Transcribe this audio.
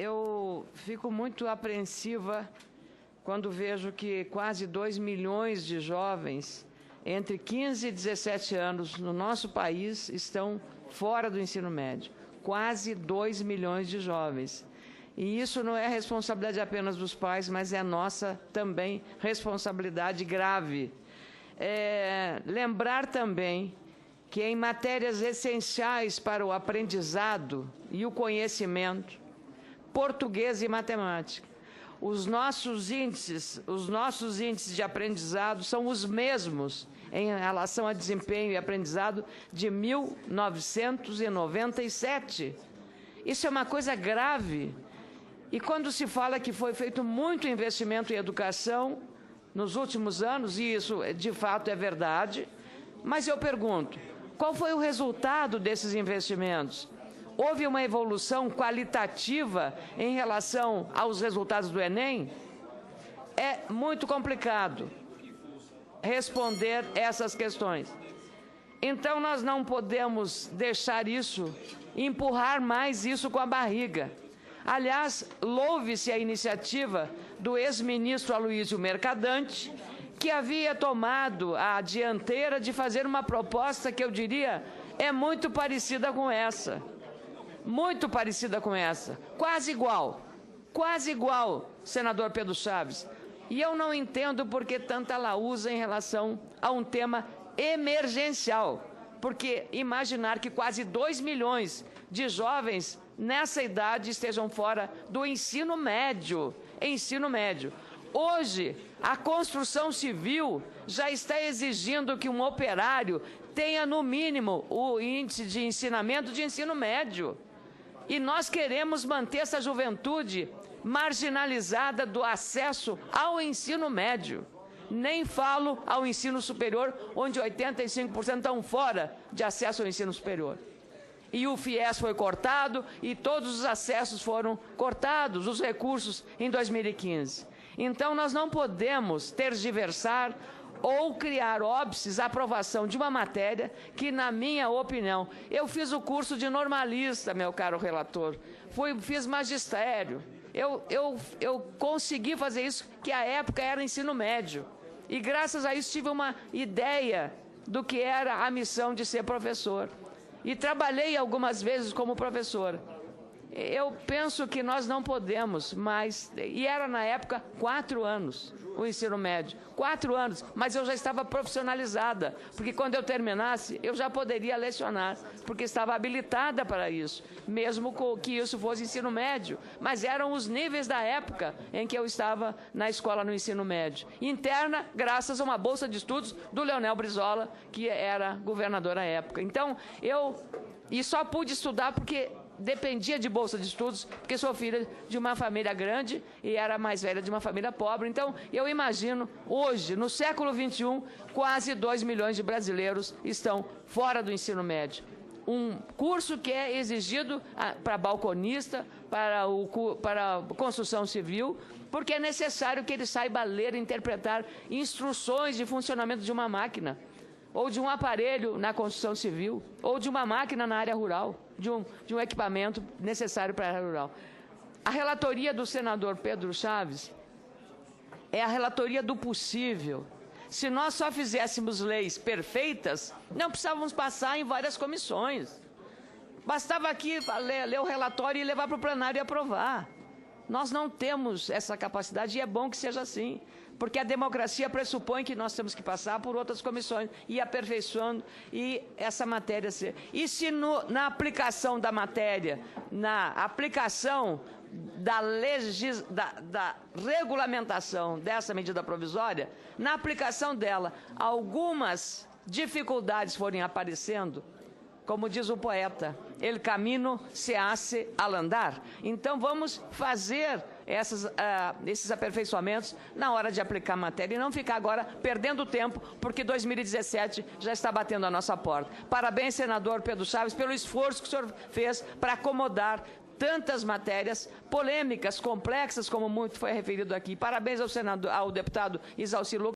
eu fico muito apreensiva quando vejo que quase 2 milhões de jovens entre 15 e 17 anos no nosso país estão fora do ensino médio. Quase 2 milhões de jovens. E isso não é responsabilidade apenas dos pais, mas é nossa também responsabilidade grave. Lembrar também que em matérias essenciais para o aprendizado e o conhecimento, português e matemática, os nossos índices de aprendizado são os mesmos em relação a desempenho e aprendizado de 1997. Isso é uma coisa grave. E quando se fala que foi feito muito investimento em educação nos últimos anos, e isso de fato é verdade, mas eu pergunto, qual foi o resultado desses investimentos? Houve uma evolução qualitativa em relação aos resultados do Enem? É muito complicado responder essas questões. Então, nós não podemos deixar isso, empurrar mais isso com a barriga. Aliás, louve-se a iniciativa do ex-ministro Aloysio Mercadante, que havia tomado a dianteira de fazer uma proposta que eu diria é muito parecida com essa. Muito parecida com essa. Quase igual, senador Pedro Chaves. E eu não entendo por que tanta laúsa em relação a um tema emergencial. Porque imaginar que quase 2 milhões de jovens nessa idade estejam fora do ensino médio. Hoje, a construção civil já está exigindo que um operário tenha, no mínimo, o índice de ensinamento de ensino médio. E nós queremos manter essa juventude marginalizada do acesso ao ensino médio. Nem falo ao ensino superior, onde 85% estão fora de acesso ao ensino superior. E o FIES foi cortado e todos os acessos foram cortados, os recursos, em 2015. Então, nós não podemos tergiversar ou criar óbices à aprovação de uma matéria que, na minha opinião, eu fiz o curso de normalista, meu caro relator, fiz magistério, eu consegui fazer isso, que à época era ensino médio, e graças a isso tive uma ideia do que era a missão de ser professor, e trabalhei algumas vezes como professor. Eu penso que nós não podemos mais, e era na época 4 anos o ensino médio, 4 anos, mas eu já estava profissionalizada, porque quando eu terminasse, eu já poderia lecionar, porque estava habilitada para isso, mesmo que isso fosse ensino médio, mas eram os níveis da época em que eu estava na escola no ensino médio. Interna, graças a uma bolsa de estudos do Leonel Brizola, que era governador à época. Então, e só pude estudar porque dependia de bolsa de estudos, porque sou filha de uma família grande e era mais velha de uma família pobre. Então, eu imagino, hoje, no século XXI, quase 2 milhões de brasileiros estão fora do ensino médio. Um curso que é exigido para balconista, para a construção civil, porque é necessário que ele saiba ler e interpretar instruções de funcionamento de uma máquina, ou de um aparelho na construção civil, ou de uma máquina na área rural, de um equipamento necessário para a área rural. A relatoria do senador Pedro Chaves é a relatoria do possível. Se nós só fizéssemos leis perfeitas, não precisávamos passar em várias comissões. Bastava aqui ler o relatório e levar para o plenário e aprovar. Nós não temos essa capacidade e é bom que seja assim, porque a democracia pressupõe que nós temos que passar por outras comissões e aperfeiçoando e essa matéria ser. E se na aplicação da matéria, na aplicação da regulamentação dessa medida provisória, na aplicação dela, algumas dificuldades forem aparecendo, como diz o poeta, el camino se hace al andar. Então, vamos fazer esses aperfeiçoamentos na hora de aplicar a matéria e não ficar agora perdendo tempo, porque 2017 já está batendo a nossa porta. Parabéns, senador Pedro Chaves, pelo esforço que o senhor fez para acomodar tantas matérias polêmicas, complexas, como muito foi referido aqui. Parabéns ao deputado Isalci Lucas.